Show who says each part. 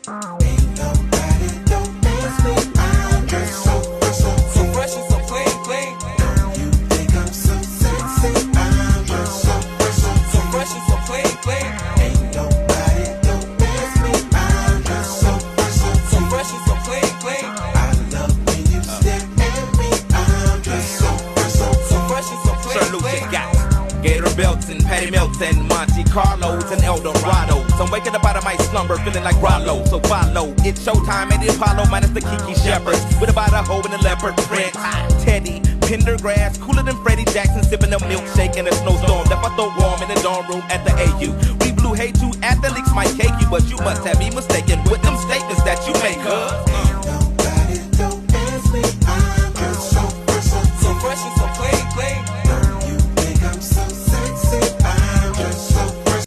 Speaker 1: Ain't nobody don't miss me. I'm just so fresh and so clean. You think I'm so sexy? I'm just so fresh and so clean. Ain't nobody don't miss me. I'm just so fresh and so clean. I love when you stare at me. I'm just so fresh and so clean.
Speaker 2: Sir Lucius got Gator belts and Patty Melts and Monte Carlos and Eldorados. I'm waking up out of my slumber feeling like Rollo, so follow. It's showtime at the Apollo minus the Kiki Shepherd. With about a hoe in the leopard print. Teddy, Pendergrass, cooler than Freddie Jackson, sipping a milkshake in a snowstorm. Left my throat warm in the dorm room at the AU. We blew hay to athletes might cake you, but you must have me mistaken with them steak